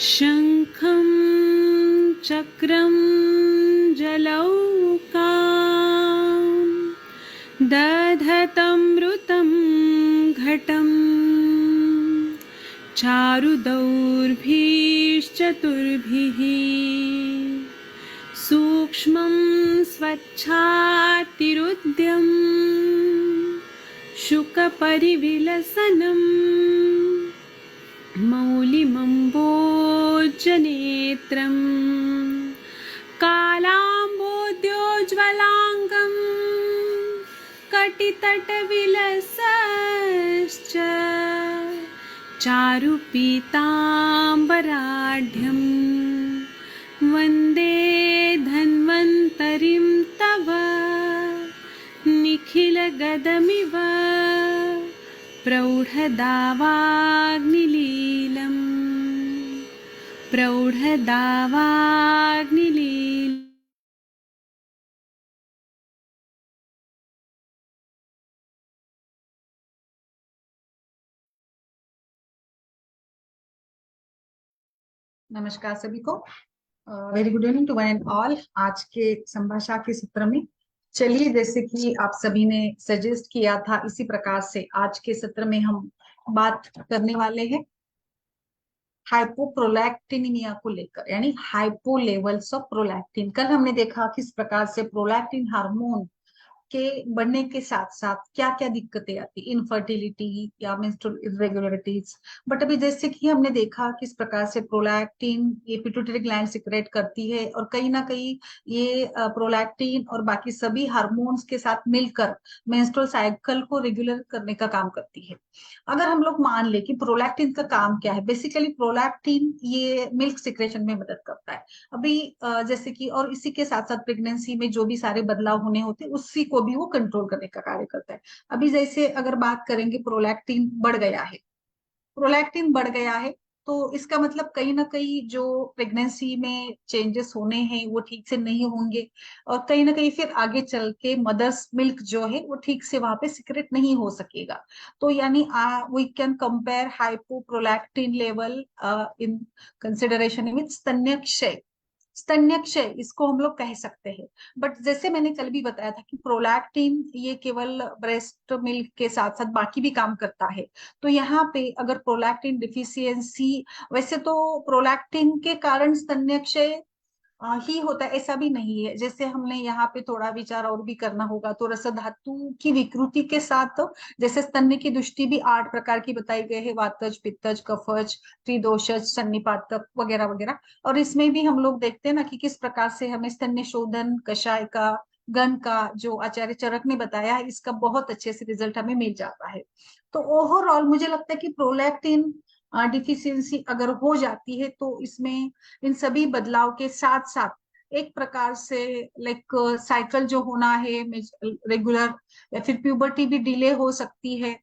शङ्खं चक्रं जलौकां दधतमृतं घटं चारुदौर्भिश्चतुर्भिः सूक्ष्मं स्वच्छातिरुद्यं शुकपरिविलसनं मौलिमम्बोजनेत्रं कालाम्बोद्योज्ज्वलाङ्गं कटितटविलसश्च चारुपीताम्बराढ्यं वन्दे धन्वन्तरिं तव निखिलगदमिव प्रौढदावाग्निलीलम् प्रौढदावाग्निलीलम्। नमस्कार सभी को। Very good evening to one and all. आज के संभाषा के सत्र में चलिए, जैसे कि आप सभी ने सजेस्ट किया था, इसी प्रकार से आज के सत्र में हम बात करने वाले हैं हाइपोप्रोलैक्टिनिमिया को लेकर, यानी हाइपो लेवल्स ऑफ प्रोलैक्टिन। कल हमने देखा किस प्रकार से प्रोलैक्टिन हार्मोन के बढ़ने के साथ साथ क्या क्या दिक्कतें आती, इनफर्टिलिटी या मेंस्ट्रुअल इरेगुलरिटीज। बट अभी जैसे कि हमने देखा किस प्रकार से प्रोलैक्टिन ये पिट्यूटरी ग्लैंड सिक्रेट करती है और कहीं ना कहीं ये प्रोलैक्टिन और बाकी सभी हार्मोन्स के साथ मिलकर मेंस्ट्रुअल साइकिल को रेगुलर करने का काम करती है। अगर हम लोग मान ले कि प्रोलैक्टिन का काम क्या है, बेसिकली प्रोलैक्टिन ये मिल्क सिक्रेशन में मदद करता है। अभी जैसे कि और इसी के साथ साथ प्रेगनेंसी में जो भी सारे बदलाव होने होते हैं उसी को भी वो कंट्रोल करने का कार्य करता है। अभी जैसे अगर बात करेंगे, प्रोलैक्टिन बढ़ गया है तो इसका मतलब कहीं ना कहीं जो प्रेगनेंसी में चेंजेस होने हैं वो ठीक से नहीं होंगे और कहीं ना कहीं फिर आगे चल के मदर्स मिल्क जो है वो ठीक से वहां पे सिक्रेट नहीं हो सकेगा। तो यानी we can compare hypoprolactin level in consideration with स्तन्यक्षय। स्तन्यक्षय इसको हम लोग कह सकते हैं। बट जैसे मैंने कल भी बताया था कि प्रोलैक्टिन ये केवल ब्रेस्ट मिल्क के साथ साथ बाकी भी काम करता है। तो यहाँ पे अगर प्रोलैक्टिन डिफिशियंसी, वैसे तो प्रोलैक्टिन के कारण स्तन्यक्षय ही होता है ऐसा भी नहीं है। जैसे हमने यहाँ पे थोड़ा विचार और भी करना होगा तो रस धातु की विकृति के साथ जैसे स्तन्य की दृष्टि भी 8 प्रकार की बताई गई है, वातज, पित्तज, कफज, त्रिदोषज, सन्निपातक वगैरह वगैरह। और इसमें भी हम लोग देखते हैं ना कि किस प्रकार से हमें स्तन्य शोधन कषाय का, गन का जो आचार्य चरक ने बताया है, इसका बहुत अच्छे से रिजल्ट हमें मिल जाता है। तो ओवरऑल मुझे लगता है कि प्रोलैक्टिन डिफिशियंसी अगर हो जाती है तो इसमें इन सभी बदलाव के साथ साथ एक प्रकार से लाइक साइकिल जो होना है रेगुलर, या फिर प्यूबर्टी भी डिले हो सकती है।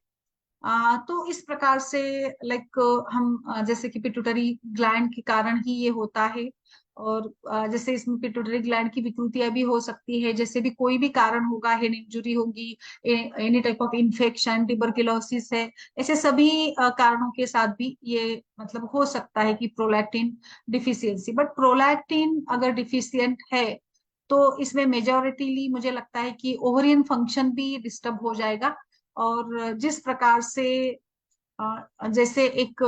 तो इस प्रकार से लाइक हम जैसे कि पिट्यूटरी ग्लैंड के कारण ही ये होता है। और जैसे इसमें पिट्यूटरी ग्लैंड की विकृतियां भी हो सकती है, जैसे भी कोई भी कारण होगा, हेड इंजुरी होगी, any type of infection, tuberculosis है, ऐसे सभी कारणों के साथ भी ये मतलब हो सकता है कि प्रोलैक्टिन डिफिशियंसी। बट प्रोलैक्टिन अगर डिफिशियंट है तो इसमें मेजोरिटीली मुझे लगता है कि ओवरियन फंक्शन भी डिस्टर्ब हो जाएगा। और जिस प्रकार से जैसे एक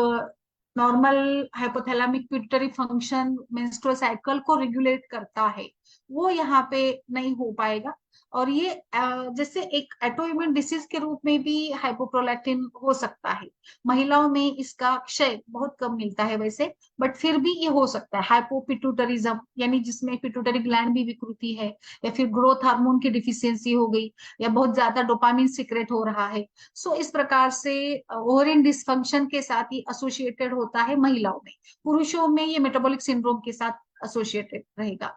normal hypothalamic pituitary function menstrual cycle को रेगुलेट करता है, वो यहाँ पे नहीं हो पाएगा। और ये जैसे एक ऑटोइम्यून डिसीज के रूप में भी हाइपोप्रोलैक्टिन हो सकता है। महिलाओं में इसका क्षय बहुत कम मिलता है वैसे, बट फिर भी ये हो सकता है हाइपोपिट्यूटरिज्म, यानी जिसमें पिट्यूटरी ग्लैंड भी विकृति है, या फिर ग्रोथ हार्मोन की डिफिशियंसी हो गई, या बहुत ज्यादा डोपामिन सिक्रेट हो रहा है। सो इस प्रकार से ओवरिन डिस्फंक्शन के साथ ही एसोसिएटेड होता है महिलाओं में। पुरुषों में ये मेटाबॉलिक सिंड्रोम के साथ एसोसिएटेड रहेगा।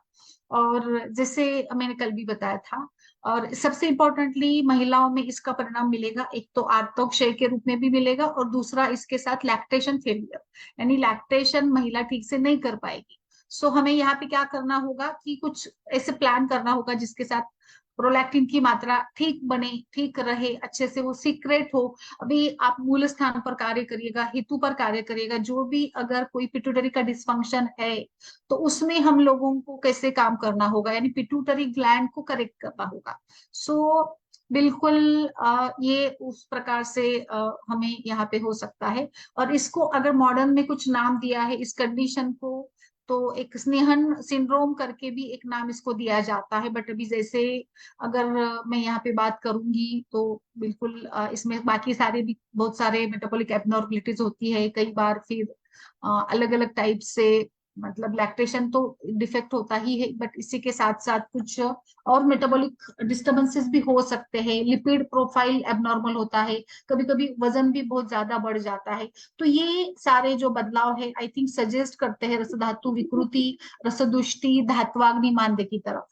और जैसे मैंने कल भी बताया था, और सबसे इम्पोर्टेंटली महिलाओं में इसका परिणाम मिलेगा, एक तो आर्तवक्षय के रूप में भी मिलेगा और दूसरा इसके साथ लैक्टेशन फेलियर, यानी लैक्टेशन महिला ठीक से नहीं कर पाएगी। सो हमें यहाँ पे क्या करना होगा कि कुछ ऐसे प्लान करना होगा जिसके साथ प्रोलैक्टिन की मात्रा ठीक बने, ठीक रहे, अच्छे से वो सीक्रेट हो। अभी आप मूल स्थान पर कार्य करिएगा, हेतु पर कार्य करिएगा, जो भी अगर कोई पिट्यूटरी का डिस्फंक्शन है तो उसमें हम लोगों को कैसे काम करना होगा, यानी पिट्यूटरी ग्लैंड को करेक्ट करना होगा। सो बिल्कुल ये उस प्रकार से हमें यहाँ पे हो सकता है। और इसको अगर मॉडर्न में कुछ नाम दिया है इस कंडीशन को, तो एक स्नेहन सिंड्रोम करके भी एक नाम इसको दिया जाता है। बट अभी जैसे अगर मैं यहाँ पे बात करूंगी तो बिल्कुल इसमें बाकी सारे भी बहुत सारे मेटाबॉलिक एबनॉर्मलिटीज होती है कई बार, फिर अलग अलग टाइप से, मतलब लैक्टेशन तो डिफेक्ट होता ही है, बट इसी के साथ साथ कुछ और मेटाबॉलिक डिस्टरबेंसेस भी हो सकते हैं, लिपिड प्रोफाइल एबनॉर्मल होता है, कभी कभी वजन भी बहुत ज्यादा बढ़ जाता है। तो ये सारे जो बदलाव है आई थिंक सजेस्ट करते हैं रस धातु विकृति, रसदुष्टि, धात्वाग्नि मांद्य की तरफ।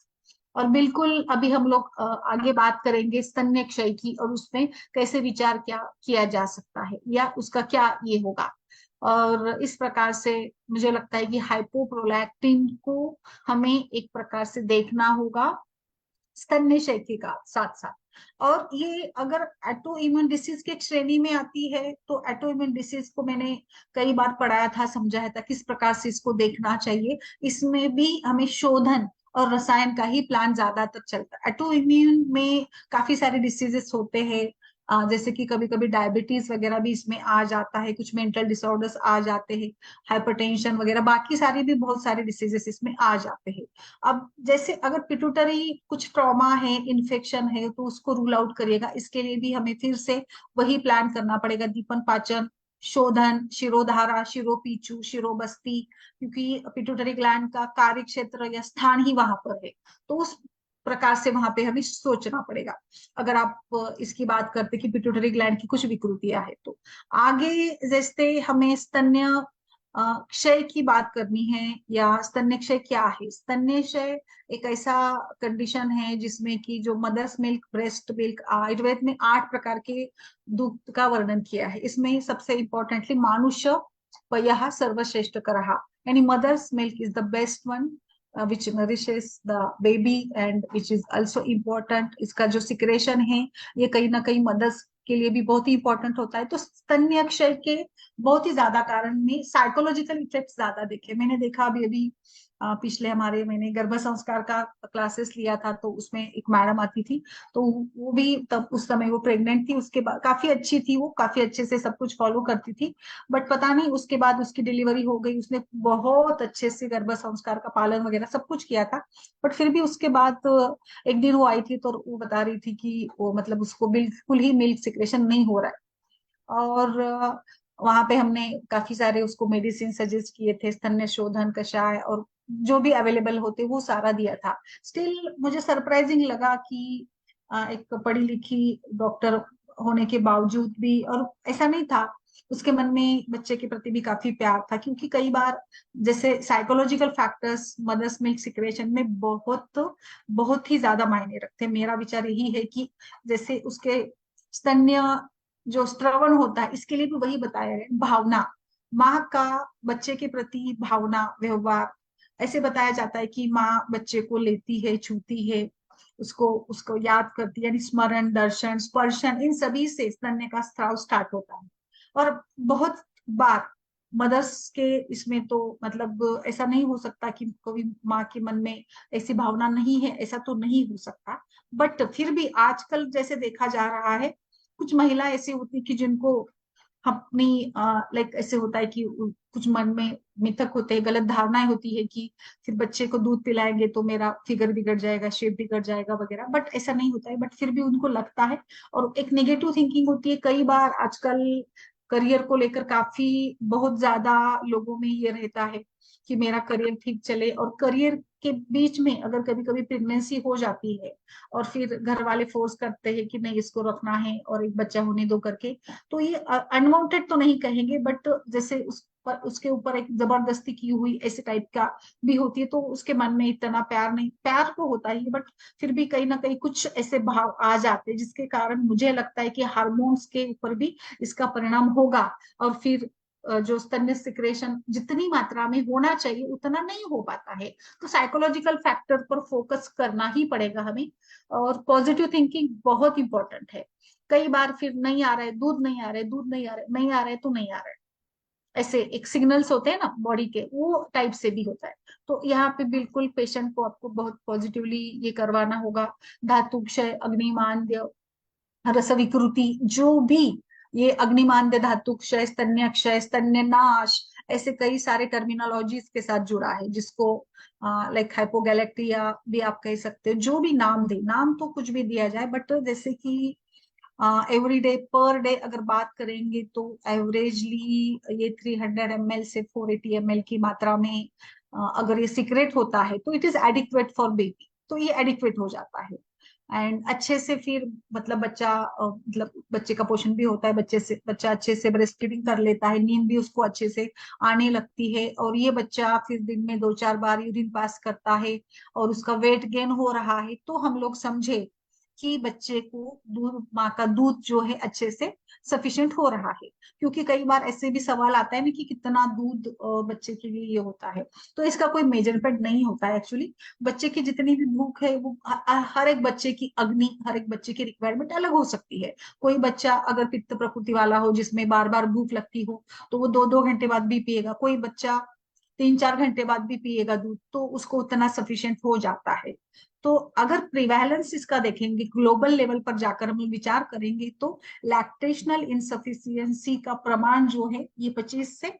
और बिल्कुल अभी हम लोग आगे बात करेंगे स्तन्य क्षय की, और उसमें कैसे विचार क्या किया जा सकता है या उसका क्या ये होगा। और इस प्रकार से मुझे लगता है कि हाइपोप्रोलैक्टिन को हमें एक प्रकार से देखना होगा स्तन्य क्षय के का साथ साथ। और ये अगर एटो इम्यून डिसीज के श्रेणी में आती है तो एटो इम्यून डिसीज को मैंने कई बार पढ़ाया था, समझाया था किस प्रकार से इसको देखना चाहिए। इसमें भी हमें शोधन और रसायन का ही प्लान ज्यादातर चलता है। एटो इम्यून में काफी सारे डिसीजेस होते हैं, जैसे कि कभी कभी डायबिटीज वगैरह भी इसमें आ जाता है, कुछ मेंटल डिसऑर्डर्स आ जाते हैं, हाइपरटेंशन वगैरह, बाकी सारी भी बहुत सारे डिसीजेस इसमें आ जाते हैं। अब जैसे अगर पिट्यूटरी कुछ ट्रॉमा है, इन्फेक्शन है, तो उसको रूल आउट करिएगा। इसके लिए भी हमें फिर से वही प्लान करना पड़ेगा, दीपन पाचन, शोधन, शिरोधारा, शिरोपीचू, शिरोबस्ती, क्योंकि पिट्यूटरी ग्लैंड का कार्य क्षेत्र या स्थान ही वहां पर है। तो उस प्रकार से वहां पे हमें सोचना पड़ेगा। अगर आप इसकी बात करते कि पिट्यूटरी ग्लैंड की कुछ विकृतियां है, तो आगे जैसे हमें स्तन्य क्षय की बात करनी है, या स्तन्य क्षय क्या है। स्तन्य क्षय एक ऐसा कंडीशन है जिसमें कि जो mother's milk, breast milk, Ayurveda में 8 प्रकार के दूध का वर्णन किया है। इसमें सबसे इंपॉर्टेंटली मानुष्य पयः सर्वश्रेष्ठ करहा, यानी mother's milk is the best one which nourishes the baby and which is also important। इसका जो सिक्रेशन है ये कहीं ना कहीं मदर्स के लिए भी बहुत ही इंपॉर्टेंट होता है। तो स्तन्य क्षय के बहुत ही ज्यादा कारण में साइकोलॉजिकल इफेक्ट ज्यादा देखे मैंने, देखा अभी अभी पिछले हमारे मैंने गर्भ संस्कार का क्लासेस लिया था, तो उसमें एक मैडम आती थी, तो वो भी तब उस समय वो प्रेग्नेंट थी, उसके बाद काफी अच्छी थी, वो काफी अच्छे से सब कुछ फॉलो करती थी। बट पता नहीं उसके बाद उसकी डिलीवरी हो गई, उसने बहुत अच्छे से गर्भ संस्कार का पालन वगैरह सब कुछ किया था। बट फिर भी उसके बाद एक दिन वो आई थी तो वो बता रही थी कि वो मतलब उसको बिल्कुल ही मिल्क सिक्रेशन नहीं हो रहा है। और वहां पे हमने काफी सारे उसको मेडिसिन सजेस्ट किए थे, स्तन्य शोधन, कषाय और जो भी अवेलेबल होते वो सारा दिया था। स्टिल मुझे सरप्राइजिंग लगा कि एक पढ़ी लिखी डॉक्टर होने के बावजूद भी, और ऐसा नहीं था, उसके मन में बच्चे के प्रति भी काफी प्यार था। क्योंकि कई बार जैसे psychological factors mother's milk secretion में बहुत बहुत ही ज्यादा मायने रखते हैं। मेरा विचार यही है कि जैसे उसके स्तन्य जो श्रवण होता है इसके लिए भी वही बताया है, भावना, माँ का बच्चे के प्रति भावना, व्यवहार, ऐसे बताया जाता है कि माँ बच्चे को लेती है, छूती है, उसको उसको याद करती है, यानी स्मरण, दर्शन, स्पर्शन, इन सभी से स्तन्य का स्त्राव स्टार्ट होता है। और बहुत बार मदर्स के इसमें तो मतलब ऐसा नहीं हो सकता कि कभी माँ के मन में ऐसी भावना नहीं है, ऐसा तो नहीं हो सकता। बट फिर भी आजकल जैसे देखा जा रहा है, कुछ महिला ऐसी होती कि जिनको अपनी लाइक ऐसे होता है कि कुछ मन में मिथक होते हैं, गलत धारणाएं होती है कि फिर बच्चे को दूध पिलाएंगे तो मेरा फिगर बिगड़ जाएगा, शेप बिगड़ जाएगा वगैरह। बट ऐसा नहीं होता है, बट फिर भी उनको लगता है। और एक नेगेटिव थिंकिंग होती है कई बार आजकल, करियर को लेकर काफी बहुत ज्यादा लोगों में ये रहता है कि मेरा करियर ठीक चले, और करियर के बीच में अगर कभी कभी प्रेगनेंसी हो जाती है और फिर घर वाले फोर्स करते हैं कि नहीं इसको रखना है और एक बच्चा होने दो करके, तो ये अनवांटेड तो नहीं कहेंगे, बट जैसे उसके ऊपर एक जबरदस्ती की हुई ऐसे टाइप का भी होती है, तो उसके मन में इतना प्यार नहीं, प्यार तो होता ही, बट फिर भी कहीं ना कहीं कुछ ऐसे भाव आ जाते हैं जिसके कारण मुझे लगता है कि हार्मोन्स के ऊपर भी इसका परिणाम होगा। और फिर जो स्तन्य सिक्रेशन जितनी मात्रा में होना चाहिए उतना नहीं हो पाता है। तो साइकोलॉजिकल फैक्टर पर फोकस करना ही पड़ेगा हमें, और पॉजिटिव थिंकिंग बहुत इंपॉर्टेंट है। कई बार फिर नहीं आ रहा है दूध, नहीं आ रहा है दूध, नहीं आ रहा है, नहीं आ रहा है तो नहीं आ रहा है, ऐसे एक सिग्नल्स होते हैं ना बॉडी के, वो टाइप से भी होता है। तो यहाँ पे बिल्कुल पेशेंट को आपको बहुत पॉजिटिवली ये करवाना होगा। धातु क्षय, अग्निमांद्य, रस विकृति, जो भी ये अग्निमांद्य, धातु क्षय, स्तन्य क्षय, स्तन्य नाश, ऐसे कई सारे टर्मिनोलॉजीज के साथ जुड़ा है, जिसको लाइक हाइपोगैलेक्टिया भी आप कह सकते हो। जो भी नाम दे, नाम तो कुछ भी दिया जाए, बट जैसे कि एवरी डे पर डे अगर बात करेंगे तो एवरेजली ये 300 ml से 480 ml की मात्रा में अगर ये सीक्रेट होता है तो it is adequate for baby, तो ये एडिक्वेट हो जाता है। एंड अच्छे से फिर मतलब बच्चा मतलब बच्चे का पोषण भी होता है, बच्चा अच्छे से ब्रेस्ट फीडिंग कर लेता है, नींद भी उसको अच्छे से आने लगती है, और ये बच्चा फिर दिन में 2-4 बार यूरिन पास करता है और उसका वेट गेन हो रहा है, तो हम लोग समझे कि बच्चे को दूध, माँ का दूध जो है अच्छे से सफिशिएंट हो रहा है। क्योंकि कई बार ऐसे भी सवाल आता है ना कि कितना दूध बच्चे के लिए ये होता है, तो इसका कोई मेजरमेंट नहीं होता है एक्चुअली। बच्चे की जितनी भी भूख है वो हर एक बच्चे की अग्नि, हर एक बच्चे की रिक्वायरमेंट अलग हो सकती है। कोई बच्चा अगर पित्त प्रकृति वाला हो जिसमें बार बार भूख लगती हो तो वो 2-2 घंटे बाद भी पिएगा, कोई बच्चा 3-4 घंटे बाद भी पिएगा दूध, तो उसको उतना सफिशिएंट हो जाता है। तो अगर प्रिवेलेंस इसका देखेंगे ग्लोबल लेवल पर जाकर हम विचार करेंगे तो लैक्टेशनल इंसफिशियंसी का प्रमाण जो है ये 25 से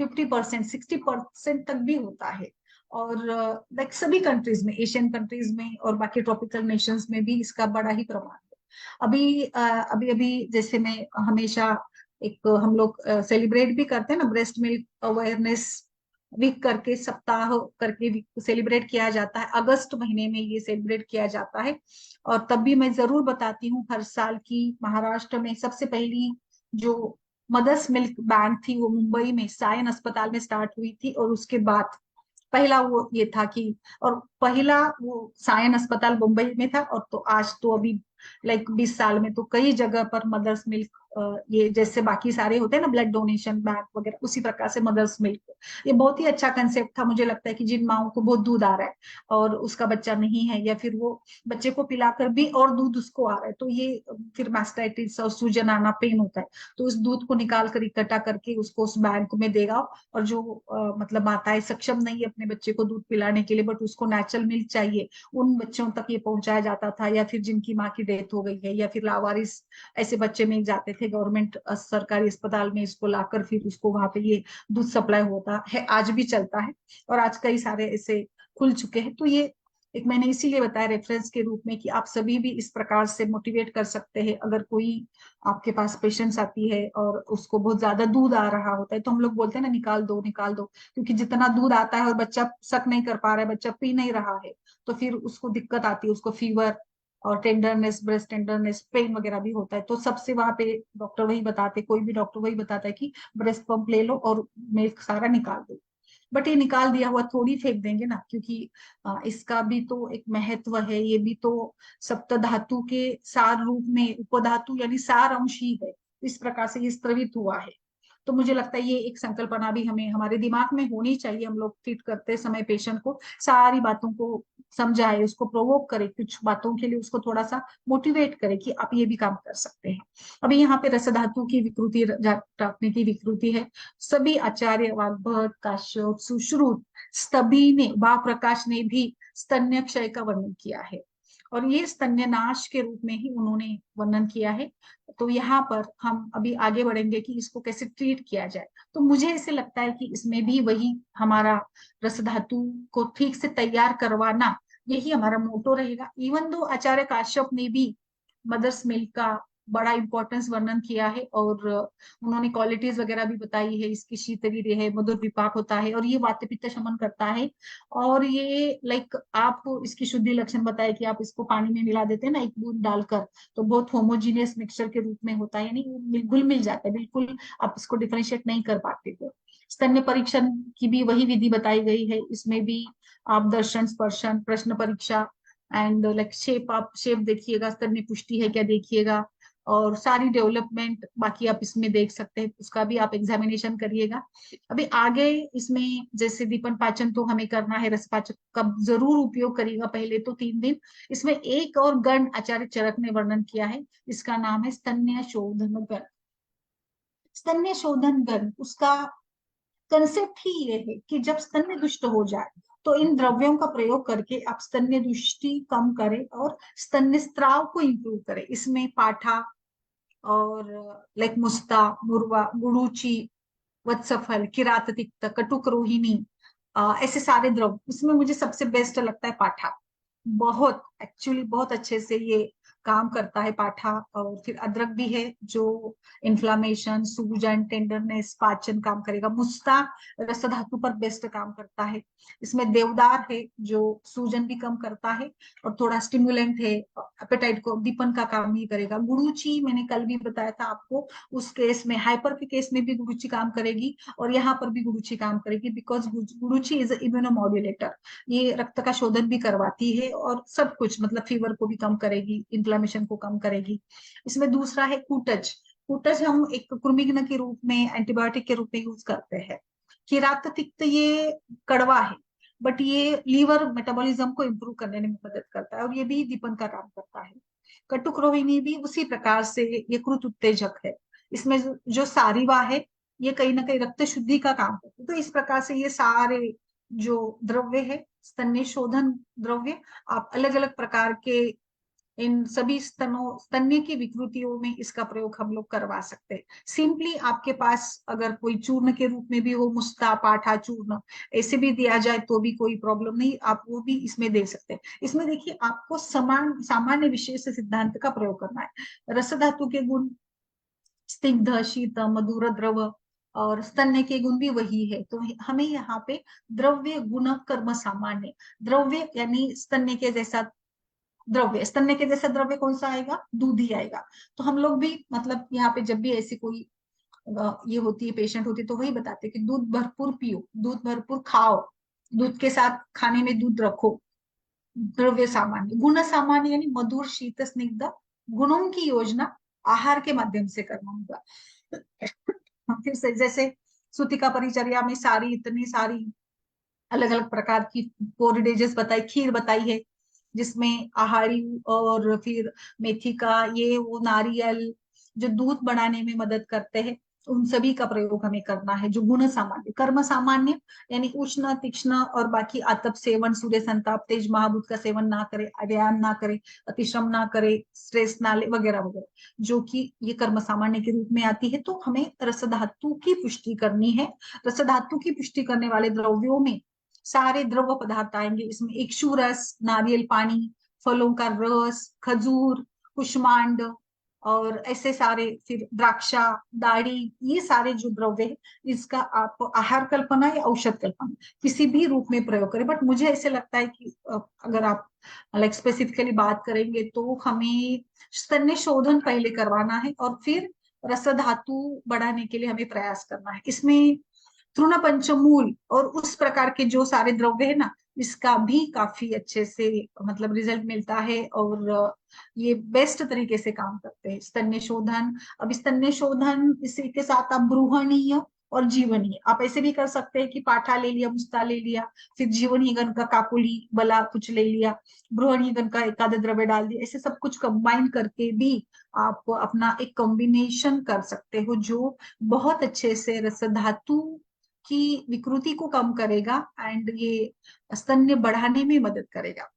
50%, 60% तक भी होता है। और लाइक सभी कंट्रीज में, एशियन कंट्रीज में और बाकी ट्रॉपिकल नेशंस में भी इसका बड़ा ही प्रमाण है। अभी अभी जैसे मैं हमेशा एक हम लोग सेलिब्रेट भी करते हैं ना, ब्रेस्ट मिल्क अवेयरनेस वीक करके, सप्ताह करके सेलिब्रेट किया जाता है, अगस्त महीने में ये सेलिब्रेट किया जाता है। और तब भी मैं जरूर बताती हूँ हर साल की महाराष्ट्र में सबसे पहली जो मदर्स मिल्क बैंक थी वो मुंबई में सायन अस्पताल में स्टार्ट हुई थी, और उसके बाद पहला वो ये था कि, और पहला वो सायन अस्पताल मुंबई में था, और तो आज तो अभी लाइक 20 साल में तो कई जगह पर मदर्स मिल्क, ये जैसे बाकी सारे होते हैं ना ब्लड डोनेशन बैंक वगैरह, उसी प्रकार से मदर्स मिल्क, ये बहुत ही अच्छा कंसेप्ट था। मुझे लगता है कि जिन माओं को बहुत दूध आ रहा है और उसका बच्चा नहीं है, या फिर वो बच्चे को पिलाकर भी और दूध उसको आ रहा है, तो ये फिर मास्टाइटिस और सूजन आना, पेन होता है, तो उस दूध को निकाल कर इकट्ठा करके उसको उस बैंक में देगा। और जो मतलब माताएं सक्षम नहीं है अपने बच्चे को दूध पिलाने के लिए बट उसको नेचुरल मिल्क चाहिए, उन बच्चों तक ये पहुंचाया जाता था। या फिर जिनकी माँ की डेथ हो गई है या फिर लावारिस ऐसे बच्चे मिल जाते थे, गवर्नमेंट सरकारी अस्पताल में इसको लाकर फिर उसको वहां पे ये दूध सप्लाई होता है, आज भी चलता है। और आज कई सारे ऐसे खुल चुके हैं। तो ये एक मैंने इसीलिए बताया रेफरेंस के रूप में कि आप सभी भी इस प्रकार से मोटिवेट कर सकते हैं। अगर कोई आपके पास पेशेंट्स आती है और उसको बहुत ज्यादा दूध आ रहा होता है, तो हम लोग बोलते हैं ना निकाल दो निकाल दो, क्योंकि जितना दूध आता है और बच्चा सक नहीं कर पा रहा है, बच्चा पी नहीं रहा है, तो फिर उसको दिक्कत आती है, उसको फीवर और टेंडरनेस, ब्रेस्ट टेंडरनेस, पेन वगैरह भी होता है। तो सबसे वहां पे डॉक्टर वही बताते, कोई भी डॉक्टर वही बताता है कि ब्रेस्ट पंप ले लो और मिल्क सारा निकाल दो। बट ये निकाल दिया हुआ थोड़ी फेंक देंगे ना, क्योंकि इसका भी तो एक महत्व है। ये भी तो सप्त धातु के सार रूप में उपधातु यानी सार अंश ही है, इस प्रकार से ये स्त्रवित हुआ है। तो मुझे लगता है ये एक संकल्पना भी हमें हमारे दिमाग में होनी चाहिए। हम लोग ट्रीट करते समय पेशेंट को सारी बातों को समझाए, उसको प्रोवोक करे, कुछ बातों के लिए उसको थोड़ा सा मोटिवेट करे कि आप ये भी काम कर सकते हैं। अभी यहाँ पे रस धातु की विकृति, प्राप्ति की विकृति है। सभी आचार्य वाग्भट, काश्यप, सुश्रुत सभी ने, बा प्रकाश ने भी स्तन्य क्षय का वर्णन किया है, और ये स्तन्यनाश के रूप में ही उन्होंने वर्णन किया है। तो यहाँ पर हम अभी आगे बढ़ेंगे कि इसको कैसे ट्रीट किया जाए। तो मुझे ऐसे लगता है कि इसमें भी वही हमारा रस धातु को ठीक से तैयार करवाना, यही हमारा मोटो रहेगा। इवन दो आचार्य काश्यप ने भी मदर्स मिल्क का बड़ा इंपॉर्टेंस वर्णन किया है, और उन्होंने क्वालिटीज वगैरह भी बताई है, इसकी शीतवीर्य है, मधुर विपाक होता है, और ये वात पित्त शमन करता है। और ये लाइक आप इसकी शुद्धि लक्षण बताए कि आप इसको पानी में मिला देते हैं ना एक बूंद डालकर, तो बहुत होमोजीनियस मिक्सचर के रूप में होता है, यानी वो घुल मिल जाता है बिल्कुल, आप इसको डिफरेंशिएट नहीं कर पाते थे। स्तन्य परीक्षण की भी वही विधि बताई गई है, इसमें भी आप दर्शन, स्पर्शन, प्रश्न परीक्षा एंड लाइक शेप, आप शेप देखिएगा, स्तन्य पुष्टि है क्या देखिएगा, और सारी डेवलपमेंट बाकी आप इसमें देख सकते हैं, उसका भी आप एग्जामिनेशन करिएगा। अभी आगे इसमें जैसे दीपन पाचन तो हमें करना है, रस पाचन का जरूर उपयोग करिएगा पहले तो 3 दिन। इसमें एक और गण आचार्य चरक ने वर्णन किया है, इसका नाम है स्तन्य शोधन गण। स्तन्य शोधन गण, उसका कंसेप्ट ही ये है कि जब स्तन्य दुष्ट हो जाए तो इन द्रव्यों का प्रयोग करके आप स्तन्य दुष्टि कम करें और स्तन्य स्त्राव को इंप्रूव करें। इसमें पाठा और लाइक मुस्ता, मुरवा, गुड़ूची, वत्सफल, किरात तिक्त, कटुक रोहिणी, ऐसे सारे द्रव्य। इसमें मुझे सबसे बेस्ट लगता है पाठा। बहुत एक्चुअली बहुत अच्छे से ये काम करता है पाठा। और फिर अदरक भी है जो इन्फ्लामेशन, सूजन, टेंडरनेस, पाचन काम करेगा। मुस्ता रस धातु पर बेस्ट काम करता है। इसमें देवदार है जो सूजन भी कम करता है और थोड़ा स्टिमुलेंट है, एपेटाइट को दीपन का काम ही करेगा। गुड़ूची मैंने कल भी बताया था आपको, उस केस में हाइपर के केस में भी गुड़ूची काम करेगी और यहाँ पर भी गुड़ूची काम करेगी, बिकॉज गुड़ूची इज इम्यूनोमॉड्यूलेटर। ये रक्त का शोधन भी करवाती है और सब कुछ, मतलब फीवर को भी कम करेगी, इन्फ्लामेशन को कम करेगी। इसमें दूसरा है कूटज। कूटज हम एक कृमिघ्न के रूप में, एंटीबायोटिक के रूप में यूज करते हैं। किरात तिक्त ये कड़वा है, बट ये लीवर मेटाबॉलिज्म को इम्प्रूव करने में मदद करता है और ये भी दीपन का काम करता है। कटुक रोहिणी भी उसी प्रकार से ये कृत उत्तेजक है। इसमें जो सारिवा है ये कहीं ना कहीं रक्त शुद्धि का काम करता है। तो इस प्रकार से ये सारे जो द्रव्य है, स्तन्य शोधन द्रव्य, आप अलग अलग प्रकार के इन सभी स्तन्य की विकृतियों में इसका प्रयोग हम लोग करवा सकते हैं। सिंपली आपके पास अगर कोई चूर्ण के रूप में भी हो, मुस्ता, पाठा चूर्ण ऐसे भी दिया जाए तो भी कोई प्रॉब्लम नहीं, आप वो भी इसमें दे सकते हैं। इसमें देखिए आपको समान सामान्य विशेष सिद्धांत का प्रयोग करना है। रस धातु के गुण स्निग्ध, शीत, मधुर, द्रव, और स्तन्य के गुण भी वही है। तो हमें यहाँ पे द्रव्य गुण कर्म सामान्य, द्रव्य यानी स्तन्य के जैसा द्रव्य, स्तन्य के जैसा द्रव्य कौन सा आएगा, दूध ही आएगा। तो हम लोग भी मतलब यहाँ पे जब भी ऐसी कोई ये होती है, पेशेंट होती है, तो वही बताते हैं कि दूध भरपूर पियो, दूध भरपूर खाओ, दूध के साथ खाने में दूध रखो। द्रव्य सामान्य, गुण सामान्य यानी मधुर, शीत, स्निग्ध, गुणों की योजना आहार के माध्यम से करना होगा। फिर से जैसे सूतिका परिचर्या में सारी इतनी सारी अलग अलग प्रकार की पोरिडेजेस बताई, खीर बताई है जिसमें आहारी और फिर मेथी का ये वो नारियल जो दूध बनाने में मदद करते हैं, उन सभी का प्रयोग हमें करना है। जो गुण सामान्य, कर्म सामान्य यानी उष्ण, तीक्ष्ण और बाकी आतप सेवन, सूर्य संताप, तेज महाभूत का सेवन ना करे, व्यायाम ना करे, अतिश्रम ना करे, स्ट्रेस ना ले, वगैरह वगैरह, जो कि ये कर्म सामान्य के रूप में आती है। तो हमें रस धातु की पुष्टि करनी है। रस धातु की पुष्टि करने वाले द्रव्यों में सारे द्रव पदार्थ आएंगे। इसमें इक्षु रस, नारियल पानी, फलों का रस, खजूर, कुष्मांड और ऐसे सारे, फिर द्राक्षा, दाढ़ी, ये सारे जो द्रव्य है, इसका आप आहार कल्पना या औषध कल्पना किसी भी रूप में प्रयोग करें। बट मुझे ऐसे लगता है कि अगर आप लाइक स्पेसिफिकली बात करेंगे तो हमें स्तन्य शोधन पहले करवाना है और फिर रस धातु बढ़ाने के लिए हमें प्रयास करना है। इसमें तृण पंचमूल और उस प्रकार के जो सारे द्रव्य है ना, इसका भी काफी अच्छे से मतलब रिजल्ट मिलता है और ये बेस्ट तरीके से काम करते हैं स्तन्य शोधन। अब स्तन्य शोधन इसी के साथ आप ब्रूहणीय और जीवनीय आप ऐसे भी कर सकते हैं कि पाठा ले लिया, मुस्ता ले लिया, फिर जीवनीय गण का काकुली बला कुछ ले लिया, ब्रूहणीय गण का एकाद द्रव्य डाल दिया, ऐसे सब कुछ कंबाइन करके भी आप अपना एक कॉम्बिनेशन कर सकते हो जो बहुत अच्छे से रस धातु की विकृति को कम करेगा एंड ये स्तन्य बढ़ाने में मदद करेगा।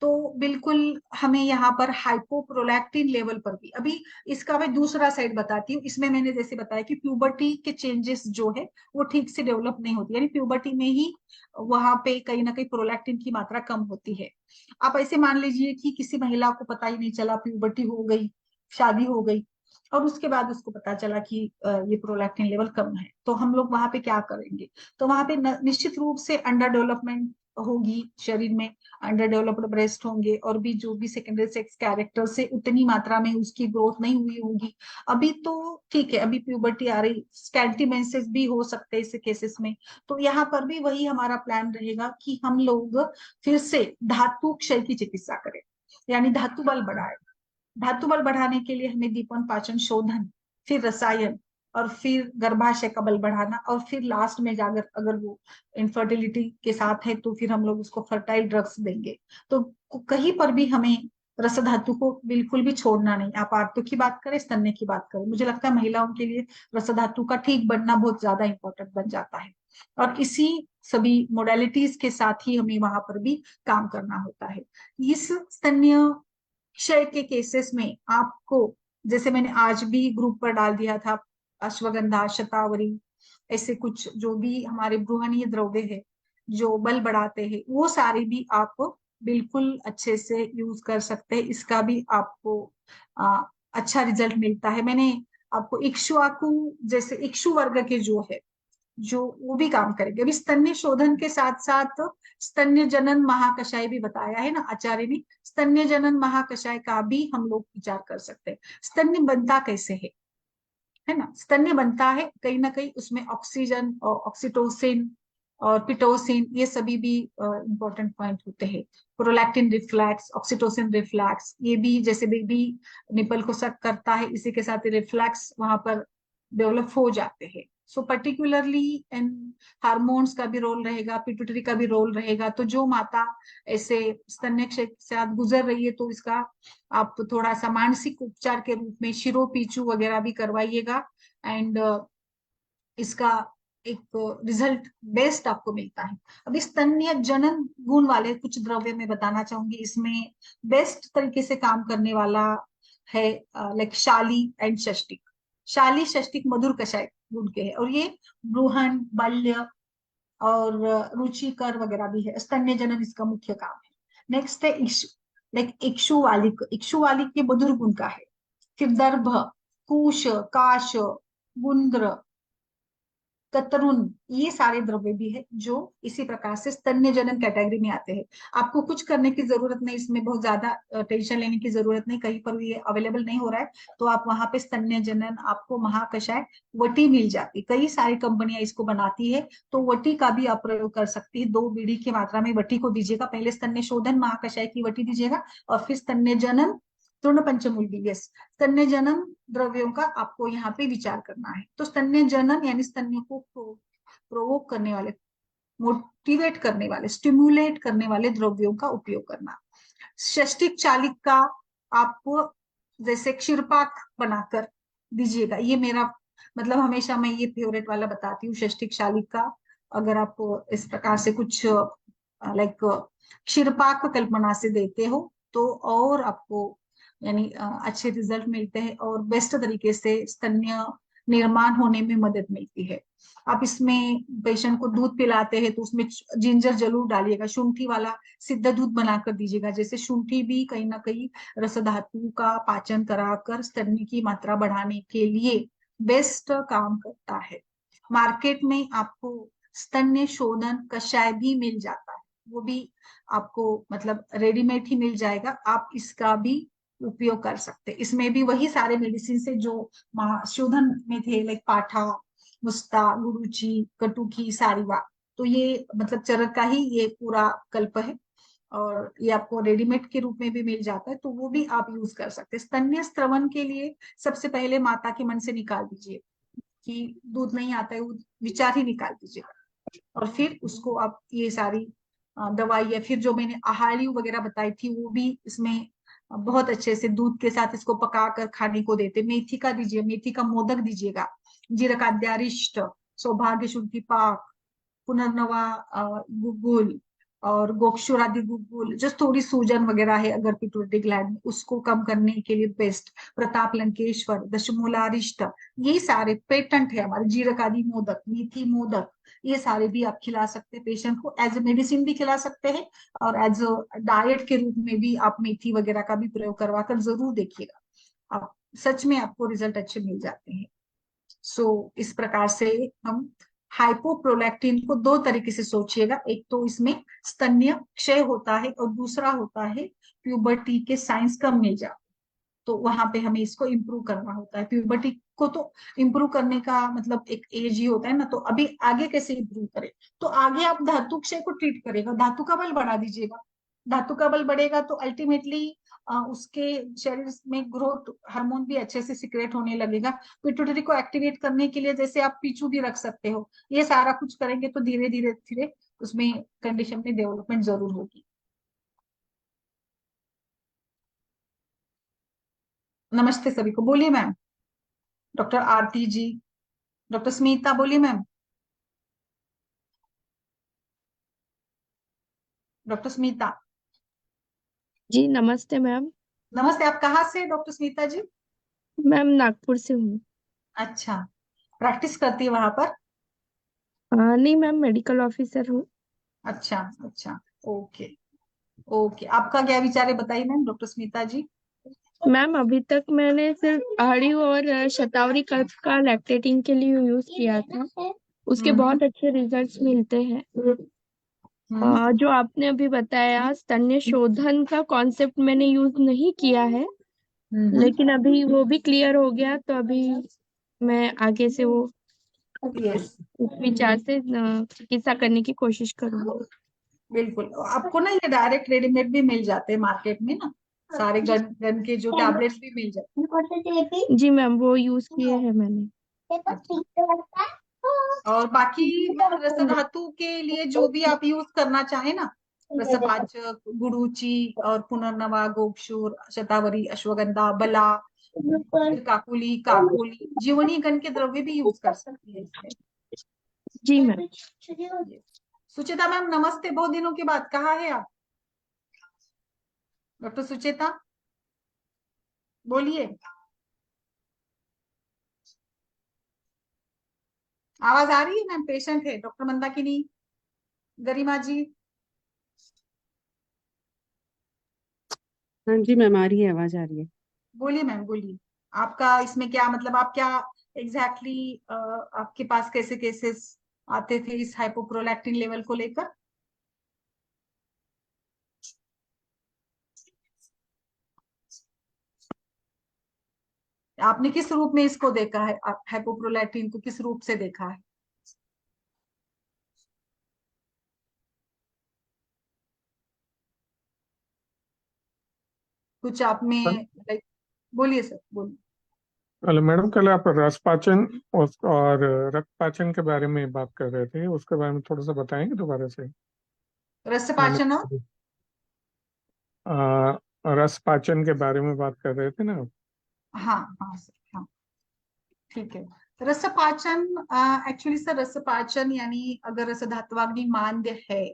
तो बिल्कुल हमें यहाँ पर हाइपोप्रोलैक्टिन लेवल पर भी, अभी इसका मैं दूसरा साइड बताती हूँ। इसमें मैंने जैसे बताया कि प्यूबर्टी के चेंजेस जो है वो ठीक से डेवलप नहीं होती, यानी प्यूबर्टी में ही वहां पे कहीं ना कहीं प्रोलैक्टिन की मात्रा कम होती है। आप ऐसे मान लीजिए कि किसी महिला को पता ही नहीं चला, प्यूबर्टी हो गई, शादी हो गई और उसके बाद उसको पता चला कि ये प्रोलैक्टिन लेवल कम है, तो हम लोग वहां पे क्या करेंगे? तो वहां पे निश्चित रूप से अंडर डेवलपमेंट होगी शरीर में, अंडर डेवलप्ड ब्रेस्ट होंगे और भी जो भी सेकेंडरी सेक्स कैरेक्टर से उतनी मात्रा में उसकी ग्रोथ नहीं हुई होगी। अभी तो ठीक है, अभी प्यूबर्टी आ रही, स्कैल्टी मेंसेस भी हो सकते हैं इस केसेस में। तो यहाँ पर भी वही हमारा प्लान रहेगा कि हम लोग फिर से धातु क्षय की चिकित्सा करें, यानी धातु बल बढ़ाए। धातु बल बढ़ाने के लिए हमें दीपन पाचन शोधन, फिर रसायन, और फिर गर्भाशय का बल बढ़ाना, और फिर लास्ट में जाकर अगर वो इनफर्टिलिटी के साथ है तो फिर हम लोग उसको फर्टाइल ड्रग्स देंगे। तो कहीं पर भी हमें रस धातु को बिल्कुल भी छोड़ना नहीं। आप आर्तो की बात करें, स्तन्य की बात करें, मुझे लगता है महिलाओं के लिए रस धातु का ठीक बनना बहुत ज्यादा इंपॉर्टेंट बन जाता है। और इसी सभी मोडेलिटीज के साथ ही हमें वहां पर भी काम करना होता है। इस स्तन्य क्षय के केसेस में आपको, जैसे मैंने आज भी ग्रुप पर डाल दिया था, अश्वगंधा, शतावरी, ऐसे कुछ जो भी हमारे गृहणीय द्रव्य है जो बल बढ़ाते हैं, वो सारे भी आप बिल्कुल अच्छे से यूज कर सकते हैं। इसका भी आपको अच्छा रिजल्ट मिलता है। मैंने आपको इक्ष्वाकु जैसे इक्ष्ु वर्ग के जो है, जो वो भी काम करेंगे। अभी स्तन्य शोधन के साथ साथ स्तन्य जनन महाकषाय भी बताया है ना आचार्य ने, स्तन्य जनन महाकषाय का भी हम लोग विचार कर सकते हैं। स्तन्य बनता कैसे है ना, स्तन्य बनता है कहीं ना कहीं उसमें ऑक्सीजन और ऑक्सीटोसिन और पिटोसिन, ये सभी भी इंपॉर्टेंट पॉइंट होते हैं। प्रोलैक्टिन रिफ्लैक्स, ऑक्सीटोसिन रिफ्लैक्स, ये भी जैसे बेबी निपल को सक करता है, इसी के साथ रिफ्लैक्स वहां पर डेवलप हो जाते हैं। सो पर्टिकुलरली इन हार्मोन्स का भी रोल रहेगा, पिट्यूटरी का भी रोल रहेगा। तो जो माता ऐसे स्तन्य क्षय के साथ गुजर रही है तो इसका आप थोड़ा सा मानसिक उपचार के रूप में शिरो पीछू वगैरह भी करवाइएगा। एंड इसका एक रिजल्ट बेस्ट आपको मिलता है। अब इस स्तन्य जनन गुण वाले कुछ द्रव्य मैं बताना चाहूंगी। इसमें बेस्ट तरीके से काम करने वाला है लाइक शाली एंड षष्टिक। शाली षष्टिक मधुर कषाय गुण के है, और ये ब्रूहन, बाल्य और रुचिकर वगैरह भी है। स्तन्य जनन इसका मुख्य काम है। नेक्स्ट है लाइक इक्षुवालिक, इक्षुवालिक के मधुर गुण का है। फिर दर्भ, कुश, काश, गुंद्र, कतरुन, ये सारे द्रव्य भी है जो इसी प्रकार से स्तन्य जनन कैटेगरी में आते हैं। आपको कुछ करने की जरूरत नहीं, इसमें बहुत ज्यादा टेंशन लेने की जरूरत नहीं। कहीं पर भी ये अवेलेबल नहीं हो रहा है तो आप वहां पे स्तन्य जनन, आपको महाकषाय वटी मिल जाती, कई सारी कंपनियां इसको बनाती है, तो वटी का भी आप प्रयोग कर सकती है। 2 बीड़ी की मात्रा में वटी को दीजिएगा, पहले स्तन्य शोधन महाकषाय की वटी दीजिएगा, और फिर स्तन्य जनन तृण पंचमूल, यस, स्तन्य जनन द्रव्यों का आपको यहाँ पे विचार करना है। तो स्तन्य जनन यानी स्तन्य को प्रोवोक करने वाले, मोटिवेट करने वाले, स्टिमुलेट करने वाले द्रव्यों का उपयोग करना। षष्टिक चालिक का आपको जैसे क्षीरपाक बनाकर दीजिएगा, ये मेरा मतलब हमेशा मैं ये फेवरेट वाला बताती हूँ षष्टिक शालिक का। अगर आप इस प्रकार से कुछ लाइक क्षीरपाक कल्पना से देते हो तो और आपको यानी अच्छे रिजल्ट मिलते हैं और बेस्ट तरीके से स्तन्य निर्माण होने में मदद मिलती है। आप इसमें पेशेंट को दूध पिलाते हैं तो उसमें जिंजर जरूर डालिएगा, शुंठी वाला सिद्ध दूध बनाकर दीजिएगा। जैसे शुंठी भी कहीं ना कहीं रस धातु का पाचन कराकर स्तन्य की मात्रा बढ़ाने के लिए बेस्ट काम करता है। मार्केट में आपको स्तन्य शोधन कषाय भी मिल जाता है, वो भी आपको मतलब रेडीमेड ही मिल जाएगा, आप इसका भी उपयोग कर सकते हैं। इसमें भी वही सारे मेडिसिन से जो शोधन में थे, लाइक पाठा, मुस्ता, गुरुची, कटुकी, सारीवा, तो ये मतलब चरक का ही ये पूरा कल्प है, और ये आपको रेडीमेड के रूप में भी मिल जाता है, तो वो भी आप यूज कर सकते हैं। स्तन्य स्त्रवन के लिए सबसे पहले माता के मन से निकाल दीजिए कि दूध नहीं आता है, वो विचार ही निकाल दीजिएगा, और फिर उसको आप ये सारी दवाई या फिर जो मैंने आहारी वगैरह बताई थी वो भी इसमें बहुत अच्छे से दूध के साथ इसको पका कर खाने को देते। मेथी का दीजिए, मेथी का मोदक दीजिएगा, जीरकाद्यारिष्ट, सौभाग्य शुद्धि पाक, पुनर्नवा गुगुल और गोक्षुरादि गुगुल, जो थोड़ी सूजन वगैरह है अगर पिट्यूटरी ग्लैंड में, उसको कम करने के लिए बेस्ट, प्रताप लंकेश्वर, दशमूलारिष्ट, ये सारे पेटेंट है हमारे। जीरक आदि मोदक, मेथी मोदक, ये सारे भी आप खिला सकते हैं पेशेंट को, एज ए मेडिसिन भी खिला सकते हैं और एज अ डाइट के रूप में भी आप मेथी वगैरह का भी प्रयोग करवा कर जरूर देखिएगा, आप सच में आपको रिजल्ट अच्छे मिल जाते हैं। सो इस प्रकार से हम हाइपोप्रोलैक्टिन को 2 तरीके से सोचिएगा, एक तो इसमें स्तन्य क्षय होता है और दूसरा होता है प्यूबर्टी के साइंस कम मिल जाते, तो वहां पे हमें इसको इम्प्रूव करना होता है। प्यूबर्टी को तो इम्प्रूव करने का मतलब एक एज ही होता है ना, तो अभी आगे कैसे इम्प्रूव करें, तो आगे आप धातु क्षय को ट्रीट करेगा, धातु का बल बढ़ा दीजिएगा। धातु का बल बढ़ेगा तो अल्टीमेटली उसके शरीर में ग्रोथ हार्मोन भी अच्छे से सिक्रेट होने लगेगा। पिट्यूटरी को एक्टिवेट करने के लिए जैसे आप पीछू भी रख सकते हो, ये सारा कुछ करेंगे तो धीरे धीरे धीरे उसमें कंडीशन में डेवलपमेंट जरूर होगी। नमस्ते सभी को, बोलिए मैम। डॉक्टर आरती जी, डॉक्टर स्मिता, बोलिए मैम। डॉक्टर स्मिता। जी नमस्ते मैम। नमस्ते, आप कहाँ से डॉक्टर स्मिता जी? मैम नागपुर से हूँ। अच्छा, प्रैक्टिस करती है वहां पर? नहीं मैम, मेडिकल ऑफिसर हूँ। अच्छा अच्छा, ओके ओके। आपका क्या विचार है बताइए मैम, डॉक्टर स्मिता जी। मैम अभी तक मैंने सिर्फ आड़ी और शतावरी कर्व का लैक्टेटिंग के लिए यूज किया था। उसके हम्म बहुत अच्छे रिजल्ट्स मिलते हैं। हम्म जो आपने अभी बताया स्तन्य शोधन का कॉन्सेप्ट मैंने यूज नहीं किया है, हम्म। लेकिन अभी वो भी क्लियर हो गया, तो अभी मैं आगे से वो यस, उस विचार से चिकित्सा करने की कोशिश करूँगी। बिल्कुल। आपको ना ये डायरेक्ट रेडीमेड भी मिल जाते हैं मार्केट में ना, सारे गन गन के जो टैबलेट्स भी मिल जाते जी मैम, वो यूज किए हैं मैंने। हैं। और बाकी मैम रस धातु के लिए जो भी आप यूज करना चाहे ना, रसपाचक, गुडुचि और पुनर्नवा, गोक्षुर, शतावरी, अश्वगंधा, बला, काकुली, काकोली, जीवनी गण के द्रव्य भी यूज कर सकती है इसमें। जी मैम। सुचेता मैम नमस्ते, बहुत दिनों के बाद, कहाँ है आप? डॉक्टर सुचेता, बोलिए। आवाज आ रही है मैम? पेशेंट है डॉक्टर मंदाकिनी, गरिमा जी। हाँ जी मैम, आ रही है, आवाज आ रही है। बोलिए मैम, बोलिए। आपका इसमें क्या मतलब, आप क्या एग्जैक्टली आपके पास कैसे केसेस आते थे इस हाइपोप्रोलैक्टिन लेवल को लेकर? आपने किस रूप में इसको देखा है, हाइपोप्रोलैक्टिन को किस रूप से देखा है? कुछ आप में लाइक, बोलिए सर, बोलिए। हेलो मैडम, कल आप रस पाचन और रक्त पाचन के बारे में बात कर रहे थे, उसके बारे में थोड़ा सा बताएंगे दोबारा से? मैंने रसपाचन और रस पाचन के बारे में बात कर रहे थे ना आप? हाँ हाँ सर, हाँ ठीक है। रसपाचन, एक्चुअली सर रसपाचन यानी अगर रस धात्वाग्नि मांद्य है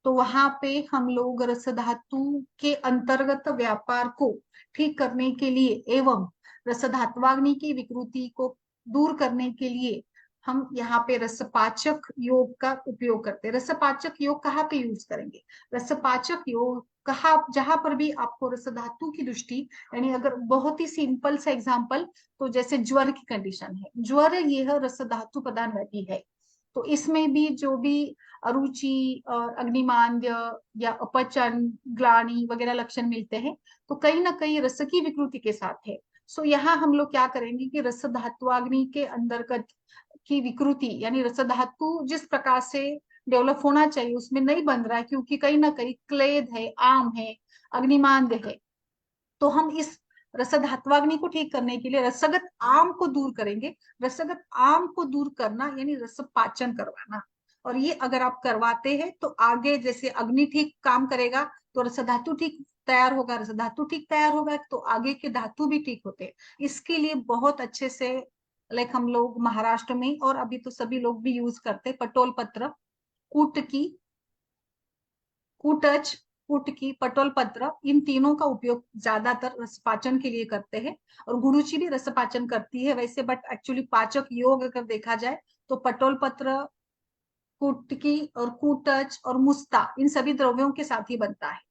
तो वहां पे हम लोग रस धातु के अंतर्गत व्यापार को ठीक करने के लिए एवं रस धात्वाग्नि की विकृति को दूर करने के लिए हम यहाँ पे रसपाचक योग का उपयोग करते हैं। रसपाचक योग कहाँ पे यूज करेंगे? रसपाचक योग कहाँ, जहां पर भी आपको रस धातु की दृष्टि, यानी अगर बहुत ही सिंपल सा एग्जांपल, तो जैसे ज्वर की कंडीशन है, ज्वर यह रस धातु प्रदान व्याधि है, तो इसमें भी जो भी अरुचि और अग्निमांद्य या अपचन, ग्लानि वगैरह लक्षण मिलते हैं, तो कहीं ना कहीं रस की विकृति के साथ है। सो यहाँ हम लोग क्या करेंगे कि रस धात्वाग्नि के अंतर्गत की विकृति, यानी रस धातु जिस प्रकार से डेवलप होना चाहिए उसमें नहीं बन रहा है, क्योंकि कहीं ना कहीं क्लेद है, आम है, अग्निमांद्य है, तो हम इस रसधात्वाग्नि को ठीक करने के लिए रसगत आम को दूर करेंगे। रसगत आम को दूर करना यानी रस पाचन करवाना, और ये अगर आप करवाते हैं तो आगे जैसे अग्नि ठीक काम करेगा तो रस धातु ठीक तैयार होगा, रस धातु ठीक तैयार होगा तो आगे के धातु भी ठीक होते हैं। इसके लिए बहुत अच्छे से लाइक हम लोग महाराष्ट्र में, और अभी तो सभी लोग भी यूज करते हैं, पटोल पत्र, कुटकी, कुटच, कुटकी, पटोल पत्र, इन तीनों का उपयोग ज्यादातर रसपाचन के लिए करते हैं। और गुरुचि भी रसपाचन करती है वैसे, बट एक्चुअली पाचक योग अगर देखा जाए तो पटोल पत्र, कुटकी और कुटच और मुस्ता, इन सभी द्रव्यों के साथ ही बनता है।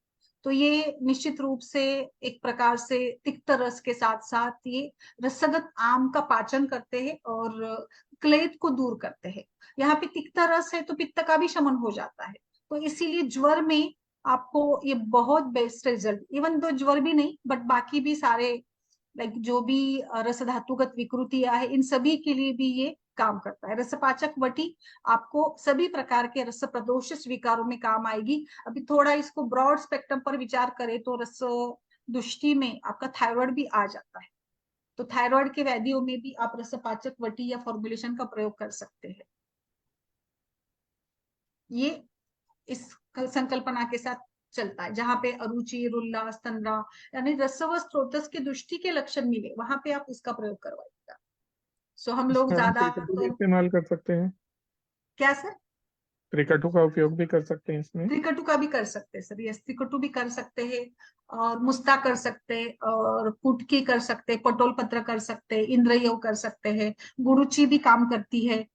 तो ये निश्चित रूप से एक प्रकार से तिक्त रस के साथ साथ ये रसगत आम का पाचन करते हैं और क्लेद को दूर करते हैं। यहाँ पे तिक्त रस है तो पित्त का भी शमन हो जाता है, तो इसीलिए ज्वर में आपको ये बहुत बेस्ट रिजल्ट, इवन दो ज्वर भी नहीं बट बाकी भी सारे लाइक जो भी रस धातुगत विकृतियां है इन सभी के लिए भी ये काम करता है। रसपाचक वटी आपको सभी प्रकार के रस प्रदोष स्वीकारों में काम आएगी। अभी थोड़ा इसको ब्रॉड स्पेक्ट्रम पर विचार करें तो रस दुष्टि में आपका थायराइड भी आ जाता है। तो थायराइड के व्याधियों में भी आप रसपाचक वटी या फॉर्मुलेशन का प्रयोग कर सकते हैं। ये इस संकल्पना के साथ चलता है, जहां पे अरुचि, उल्लास, तंद्रा यानी रस व स्रोतस की दृष्टि के लक्षण मिले, वहां पे आप इसका प्रयोग करवाइएगा। सो हम लोग इसमें हम ज्यादा त्रिकटु भी तो इस्तेमाल कर सकते हैं। क्या सर? त्रिकटु का उपयोग भी कर सकते हैं इसमें। त्रिकटु का भी कर सकते हैं सर, यस, त्रिकटु भी कर सकते हैं, और मुस्ता कर सकते हैं, और कुटकी कर सकते हैं, पटोल पत्र कर सकते हैं, इंद्रियो कर सकते हैं, गुरुचि भी काम करती है।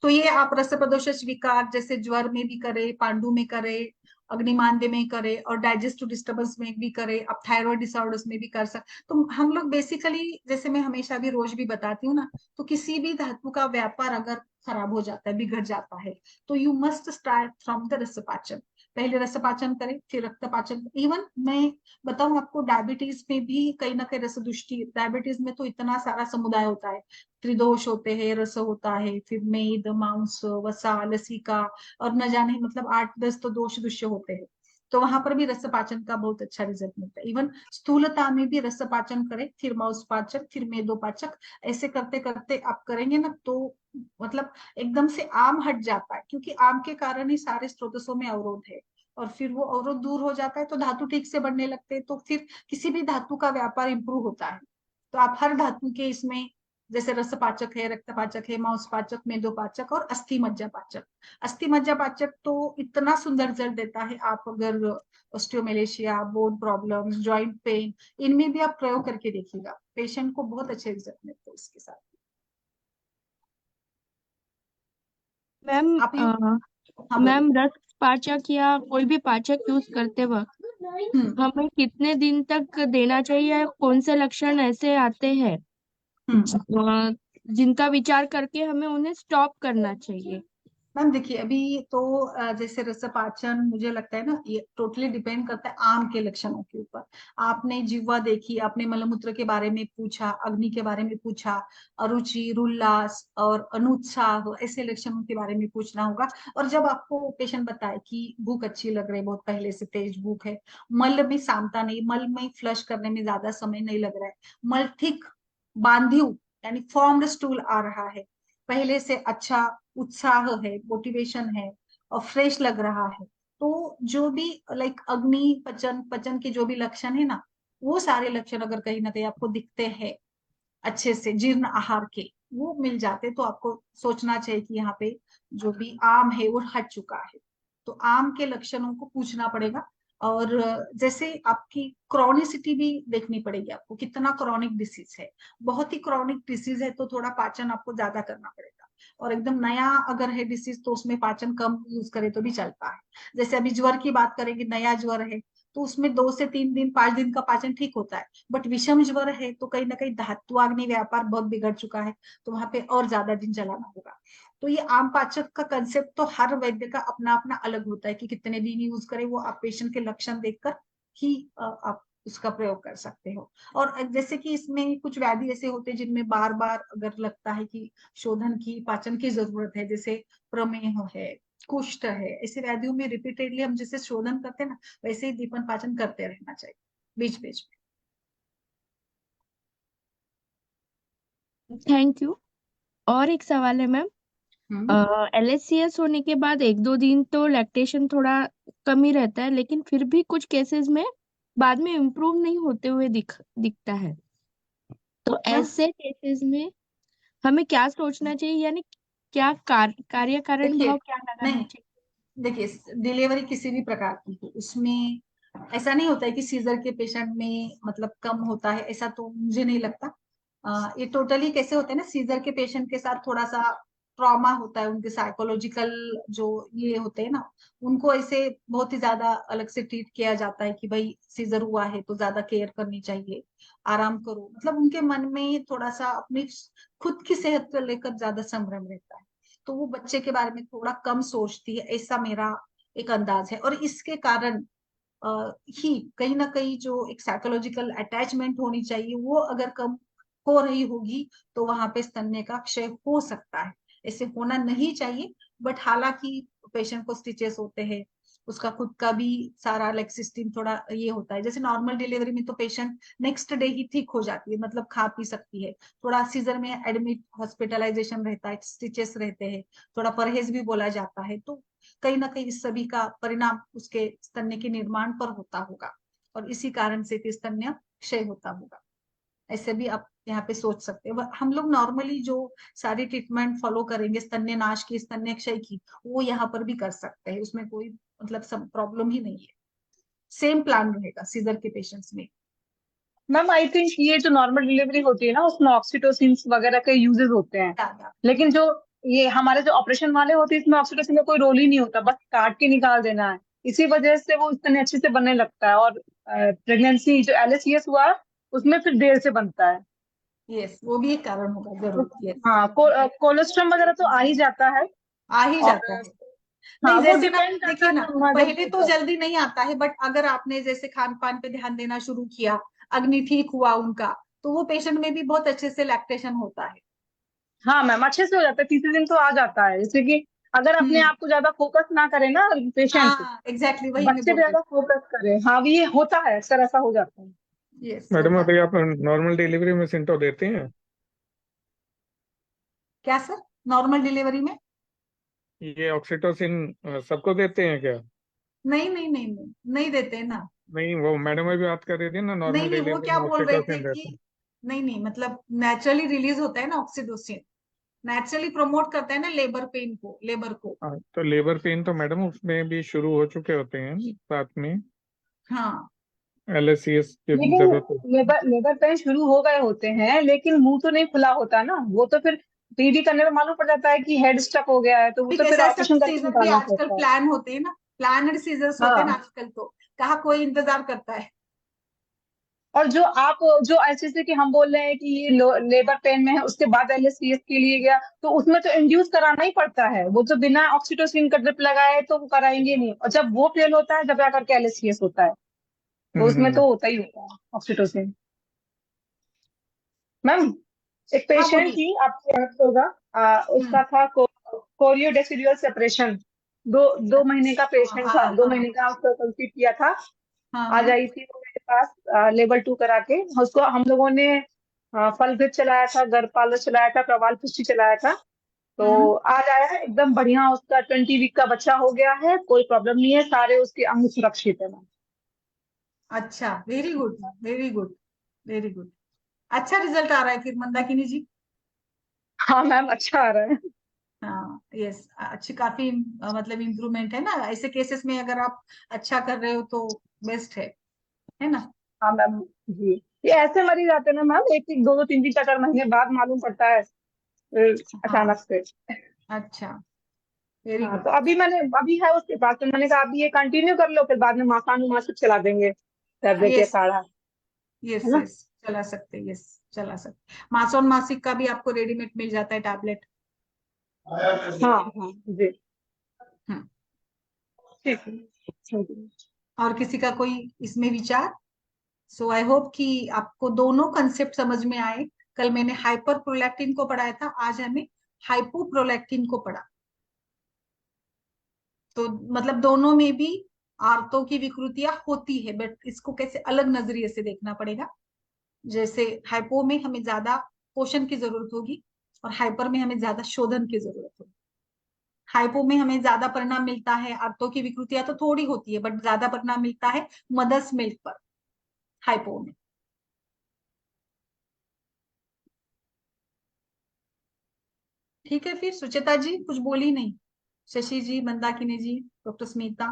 तो ये आप रस प्रदोष विकार जैसे ज्वर में भी करे, पांडु में करे, अग्निमांद्य में करे, और डाइजेस्टिव डिस्टर्बेंस में भी करे, आप थायराइड डिसऑर्डर्स में भी कर सकते। तो हम लोग बेसिकली, जैसे मैं हमेशा भी रोज भी बताती हूँ ना, तो किसी भी धातु का व्यापार अगर खराब हो जाता है, बिगड़ जाता है, तो you must start from the रसपाचन। पहले रसपाचन करें, फिर रक्तपाचन। इवन मैं बताऊं आपको, डायबिटीज में भी कहीं ना कहीं रसदुष्टि, डायबिटीज में तो इतना सारा समुदाय होता है, त्रिदोष होते हैं, रस होता है, फिर मेद, मांस, वसा, लसिका, और न जाने मतलब 8-10 तो दोष दुष्य होते हैं। तो वहां पर भी रस पाचन का बहुत अच्छा रिजल्ट मिलता है। इवन स्थूलता में भी रस पाचन करें, फिर मांस पाचक, फिर मेदोपाचक, ऐसे करते करते आप करेंगे ना, तो मतलब एकदम से आम हट जाता है, क्योंकि आम के कारण ही सारे स्रोतसों में अवरोध है, और फिर वो अवरोध दूर हो जाता है तो धातु ठीक से बढ़ने लगते हैं, तो फिर किसी भी धातु का व्यापार इंप्रूव होता है। तो आप हर धातु के इसमें, जैसे रसपाचक है, रक्तपाचक है, मांसपाचक, मेदोपाचक, और अस्थि मज्जा पाचक। अस्थि मज्जा पाचक तो इतना सुंदर रिजल्ट देता है, आप अगर osteomalacia, bone problem, joint pain, इनमें भी आप प्रयोग करके देखिएगा, पेशेंट को बहुत अच्छे रिजल्ट मिलते हैं इसके साथ। मैम आप ये, हाँ बोलिए। मैम रक्त पाचक या कोई भी पाचक यूज करते वक्त हम्म हमें कितने दिन तक देना चाहिए, या कौन से लक्षण ऐसे आते हैं हम्म जिनका विचार करके हमें उन्हें स्टॉप करना चाहिए? मैम देखिए, अभी तो जैसे रसपाचन, मुझे लगता है ना, ये टोटली डिपेंड करता है आम के लक्षणों के ऊपर। आपने जिह्वा देखी, आपने मलमूत्र के बारे में पूछा, अग्नि के बारे में पूछा, अरुचि, उल्लास और अनुत्साह, ऐसे लक्षणों के बारे में पूछना होगा। और जब आपको पेशेंट बताए कि भूख अच्छी लग रही है, बहुत पहले से तेज भूख है, मल में सामता नहीं, मल में फ्लश करने में ज्यादा समय नहीं लग रहा है, मल ठीक बांधिव यानी फॉर्म्ड स्टूल आ रहा है, पहले से अच्छा उत्साह है, मोटिवेशन है, और फ्रेश लग रहा है, तो जो भी लाइक अग्नि, पचन, पचन के जो भी लक्षण है ना, वो सारे लक्षण अगर कहीं ना कहीं आपको दिखते हैं अच्छे से, जीर्ण आहार के वो मिल जाते, तो आपको सोचना चाहिए कि यहाँ पे जो भी आम है वो हट चुका है। तो आम के लक्षणों को पूछना पड़ेगा। और जैसे आपकी क्रॉनिसिटी भी देखनी पड़ेगी, आपको कितना क्रॉनिक डिसीज है। बहुत ही क्रॉनिक डिसीज है तो थोड़ा पाचन आपको ज्यादा करना पड़ेगा, और एकदम नया अगर है डिसीज तो उसमें पाचन कम यूज करे तो भी चलता है। जैसे अभी ज्वर की बात करेंगे, नया ज्वर है तो उसमें 2 से 3 दिन, 5 दिन का पाचन ठीक होता है। बट विषम ज्वर है तो कहीं ना कहीं धात्वाग्नि व्यापार बहुत बिगड़ चुका है, तो वहां पे और ज्यादा दिन चलाना होगा। तो ये आम पाचक का कंसेप्ट तो हर वैद्य का अपना अपना अलग होता है कि कितने दिन यूज करें, वो आप पेशेंट के लक्षण देखकर ही आप उसका प्रयोग कर सकते हो। और जैसे कि इसमें कुछ व्याधि ऐसे होते हैं जिनमें बार बार अगर लगता है कि शोधन की, पाचन की जरूरत है, जैसे प्रमेह है, कुष्ठ है, ऐसे व्याधियों में रिपीटेडली हम जैसे शोधन करते हैं ना, वैसे ही दीपन पाचन करते रहना चाहिए बीच बीच थैंक यू। और एक सवाल है मैम, में। एलएससीएस होने के बाद 1-2 दिन तो लैक्टेशन थोड़ा कम ही रहता है, लेकिन फिर भी कुछ केसेस में बाद में इम्प्रूव नहीं होते हुए दिखता है। तो मैम ऐसे केसेस में हमें क्या सोचना चाहिए, यानी क्या कार्य कारण देखिए, भाव क्या लगाना नहीं, चाहिए? देखिए डिलीवरी किसी भी प्रकार की हो, उसमें ऐसा नहीं होता है कि सीजर के पेशेंट में मतलब कम होता है, ऐसा तो मुझे नहीं लगता। ये टोटली कैसे होता है ना, सीजर के पेशेंट के साथ थोड़ा सा ट्रॉमा होता है, उनके साइकोलॉजिकल जो ये होते हैं ना, उनको ऐसे बहुत ही ज्यादा अलग से ट्रीट किया जाता है कि भाई सीजर हुआ है तो ज्यादा केयर करनी चाहिए, आराम करो, मतलब उनके मन में थोड़ा सा अपनी खुद की सेहत को लेकर ज्यादा संभ्रम रहता है, तो वो बच्चे के बारे में थोड़ा कम सोचती है, ऐसा मेरा एक अंदाज है। और इसके कारण ही कहीं ना कहीं जो एक साइकोलॉजिकल अटैचमेंट होनी चाहिए वो अगर कम हो रही होगी, तो वहां पे स्तन्य का क्षय हो सकता है। ऐसे होना नहीं चाहिए, बट हालांकि पेशेंट को स्टिचेस होते हैं, उसका खुद का भी सारा लाइक सिस्टम थोड़ा ये होता है। जैसे नॉर्मल डिलीवरी में तो पेशेंट नेक्स्ट डे ही ठीक हो जाती है, मतलब खा पी सकती है। थोड़ा सीजर में एडमिट हॉस्पिटलाइजेशन रहता है, स्टिचेस रहते हैं, थोड़ा परहेज भी बोला जाता है, तो कहीं ना कहीं इस सभी का परिणाम उसके स्तन्य के निर्माण पर होता होगा और इसी कारण से फिर स्तन्य क्षय होता होगा। ऐसे भी आप यहाँ पे सोच सकते हैं। हम लोग नॉर्मली जो सारी ट्रीटमेंट फॉलो करेंगे स्तन्य नाश की, स्तन्य क्षय की, वो यहाँ पर भी कर सकते हैं, उसमें कोई मतलब सब प्रॉब्लम ही नहीं है। सेम प्लान रहेगा सीजर के पेशेंट्स में। मैम आई थिंक ये जो नॉर्मल डिलीवरी होती है ना, उसमें ऑक्सीटोसिन वगैरह के यूजेस होते हैं, ज्यादा लेकिन जो ये हमारे जो ऑपरेशन वाले होते हैं इसमें ऑक्सीटोसिन का कोई रोल ही नहीं होता, बस काट के निकाल देना है। इसी वजह से वो इतने अच्छे से बनने लगता है। और प्रेगनेंसी जो LHCS हुआ उसमें फिर देर से बनता है। यस, वो भी एक कारण होगा जरूर। यस, हाँ, कोलेस्ट्रॉल वगैरह तो आ ही जाता है। आ ही और जाता है। हाँ, नहीं, वो जैसे ना डिपेंड करता देखिए है ना, मदर पहले के तो ऊपर। जल्दी नहीं आता है, बट अगर आपने जैसे खान पान पे ध्यान देना शुरू किया, अग्नि ठीक हुआ उनका, तो वो पेशेंट में भी बहुत अच्छे से लैक्टेशन होता है। हाँ मैम, अच्छे से हो जाता है, तीसरे दिन तो आ जाता है। जैसे कि अगर अपने हम्म, आप को ज्यादा फोकस ना करे ना पेशेंट, हाँ एग्जैक्टली वही मैं बच्चे पे बोल रही ज्यादा फोकस करे, हाँ ये होता है, अक्सर ऐसा हो जाता है। हूँ। यस, मैडम होता है। अभी आप नॉर्मल डिलीवरी में सिंटो देते हैं? क्या सर, नॉर्मल डिलीवरी में? ये ऑक्सीटोसिन सबको देते हैं क्या? नहीं नहीं नहीं नहीं, नहीं देते हैं ना। नहीं, वो मैडम अभी बात कर रही थी ना, नहीं नॉर्मल नहीं, वो डिलीवरी क्या में बोल रहे थे ऑक्सीटोसिन देते कि हैं। नहीं नहीं, मतलब नेचुरली रिलीज होता है ना ऑक्सीटोसिन, नेचुरली प्रमोट करता है ना लेबर पेन को, लेबर को। हाँ, तो लेबर पेन तो मैडम उसमें भी शुरू हो चुके होते हैं साथ में हाँ LHCS की लेकिन जरूरत होती है। लेबर लेबर पेन शुरू हो गए होते हैं, लेकिन मुंह तो नहीं खुला होता ना, वो तो फिर पीडी करने में मालूम पड़ जाता है कि हेड स्टक हो गया है, तो वो अभी तो फिर कैसा है, सब ऑपरेशन करके सीजर भी निकालना आजकल पड़ता है। प्लान होते हैं ना, प्लानड सीजर्स होते हैं ना हाँ, आजकल, तो कहाँ कोई इंतजार करता है। और जो ऐसे जैसे कि हम बोल रहे हैं कि ये लेबर पेन में है, उसके बाद LHCS के लिए गया, तो उसमें तो इंड्यूस कराना ही पड़ता है। वो तो बिना ऑक्सीटोसिन का ड्रिप लगाए तो वो कराएंगे नहीं, और जब वो फेल होता है जब जाकर के LHCS होता है, तो उसमें हम्म। तो होता ही होता है ऑक्सीटोसिन। मैम, एक हाँ पेशेंट बोलिए। थी, आपको याद होगा, हम्म, उसका था कोरियोडेसिडुअल सेपरेशन। दो महीने का अच्छा, पेशेंट था, हाँ 2 महीने हाँ का उसको कंसीव किया था। हाँ आज हाँ। आई थी वो मेरे पास लेवल 2 करा के। उसको हम लोगों ने फलभित चलाया था, गर्भपाल चलाया था, प्रवाल पुष्टि चलाया था। तो हम्म, आज आया है एकदम बढ़िया, उसका 20 वीक का बच्चा हो गया है, कोई प्रॉब्लम नहीं है, सारे उसके अंग सुरक्षित है मैम। अच्छा, very good, very good, very good. अच्छा रिजल्ट आ रहा है फिर मंदाकिनी जी। हाँ मैम, अच्छा आ रहा है। हाँ यस, अच्छी काफी मतलब इम्प्रूवमेंट है ना, ऐसे केसेस में अगर आप अच्छा कर रहे हो तो बेस्ट है ना। हाँ मैम जी, ये ऐसे मरीज आते हैं ना मैम, एक एक दो दो तीन तीन चार चार महीने बाद मालूम पड़ता है हाँ, अचानक से। अच्छा, वेरी हाँ, गुड। तो अभी है उसके पास, तो मैंने कहा अभी ये कंटिन्यू कर लो, फिर बाद में मासानु मासिक चला देंगे, टैबलेट या यस काढ़ा, यस है ना। यस, चला सकते, यस चला सकते। मासोन मासिक का भी आपको रेडीमेड मिल जाता है टैबलेट। हाँ हाँ जी, हम्म। ठीक है, थैंक यू। और किसी का कोई इसमें विचार? सो आई होप कि आपको दोनों कंसेप्ट समझ में आए। कल मैंने हाइपर प्रोलैक्टिन को पढ़ाया था, आज हमें हाइपोप्रोलैक्टिन को पढ़ा। तो मतलब दोनों में भी आर्तों की विकृतियां होती है, बट इसको कैसे अलग नजरिए से देखना पड़ेगा। जैसे हाइपो में हमें ज्यादा पोषण की जरूरत होगी और हाइपर में हमें ज्यादा शोधन की जरूरत होगी। हाइपो में हमें ज्यादा परिणाम मिलता है, आर्तों की विकृतियां तो थोड़ी होती है, बट ज्यादा परिणाम मिलता है मदर्स मिल्क पर, हाइपो में। ठीक है, फिर सुचेता जी कुछ बोली नहीं, शशि जी, मंदाकिनी जी, डॉक्टर स्मिता,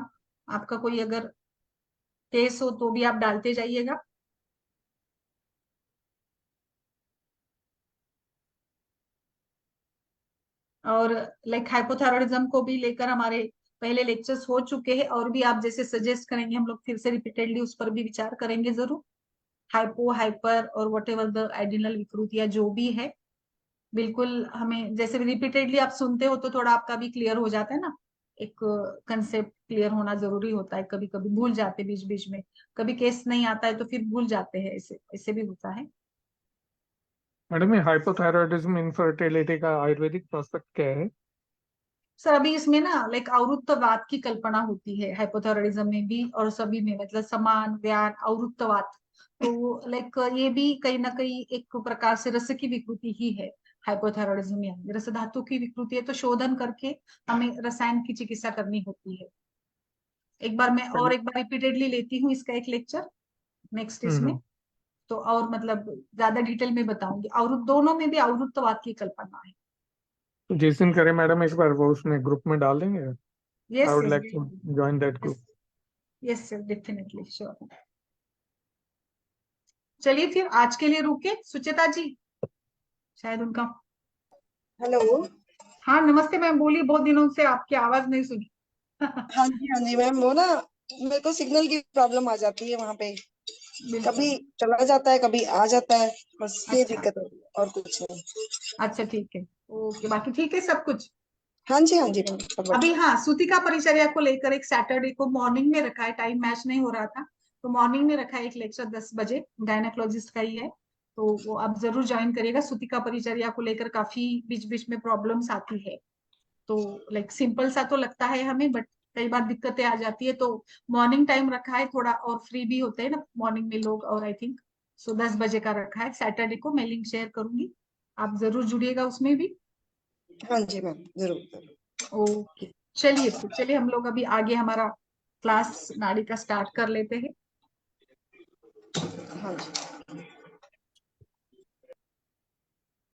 आपका कोई अगर केस हो तो भी आप डालते जाइएगा। और लाइक हाइपोथायरॉयडिज्म को भी लेकर हमारे पहले लेक्चर्स हो चुके हैं, और भी आप जैसे सजेस्ट करेंगे हम लोग फिर से रिपीटेडली उस पर भी विचार करेंगे जरूर। हाइपो, हाइपर और वट एवर द एडिनल विकृतियां जो भी है, बिल्कुल हमें जैसे रिपीटेडली आप सुनते हो तो थोड़ा आपका भी क्लियर हो जाता है ना। एक कंसेप्ट क्लियर होना जरूरी होता है, कभी कभी भूल जाते बीच बीच में, कभी केस नहीं आता है तो फिर भूल जाते हैं, ऐसे ऐसे भी होता है। मैडम ये हाइपोथायरॉयडिज्म इनफर्टिलिटी का आयुर्वेदिक प्रोस्पेक्ट क्या है? सर अभी इसमें ना लाइक औरुत्ववाद की कल्पना होती है हाइपोथायरायडिज्म में भी और सभी में, मतलब समान व्यान औरुत्ववाद। तो लाइक ये भी कहीं ना कहीं एक प्रकार से रस की विकृति ही है। हाइपोथायरायडिज्म यानी रस धातु की विकृति है, तो शोधन करके हमें रसायन की चिकित्सा करनी होती है। एक बार मैं और एक बार रिपीटेडली लेती हूँ इसका एक लेक्चर नेक्स्ट इसमें, तो और मतलब ज्यादा डिटेल में बताऊंगी। और दोनों में भी औरुत्ववाद की कल्पना है। तो जिस दिन करें मैडम इस बार वो उसमें ग्रुप में डाल देंगे। I yes would yes like to join that group. Yes sir, definitely sure. चलिए फिर आज के लिए रुके। सुचेता जी शायद उनका, हेलो। हाँ नमस्ते मैम, बोलिए, बहुत दिनों से आपकी आवाज नहीं सुनी। हाँ जी मैम, वो ना मेरे को सिग्नल की प्रॉब्लम आ जाती है वहां पे, बिल्कुल। कभी चला जाता है कभी आ जाता है, बस ये अच्छा दिक्कत होती है और कुछ नहीं। अच्छा ठीक है, ओके, बाकी ठीक है सब कुछ। हाँ जी मैम, सब अभी बढ़िया। हाँ, सूतिका परिचर्या को लेकर एक सैटरडे को मॉर्निंग में रखा है, टाइम मैच नहीं हो रहा था तो मॉर्निंग में रखा है एक लेक्चर 10 बजे, गायनेकोलॉजिस्ट का ही है। तो वो आप जरूर ज्वाइन करिएगा। सूतिका परिचर्या को लेकर काफी बीच बीच में प्रॉब्लम्स आती है, तो लाइक सिंपल सा तो लगता है हमें, बट कई बार दिक्कतें आ जाती है। तो मॉर्निंग टाइम रखा है, थोड़ा और फ्री भी होते हैं ना मॉर्निंग में लोग, और आई थिंक 10 बजे का रखा है सैटरडे को। मैं लिंक शेयर करूंगी, आप जरूर जुड़िएगा उसमें भी। हाँ जी मैम, जरूर जरूर। ओके, चलिए फिर, चलिए हम लोग अभी आगे हमारा क्लास नाड़ी का स्टार्ट कर लेते हैं। हाँ जी।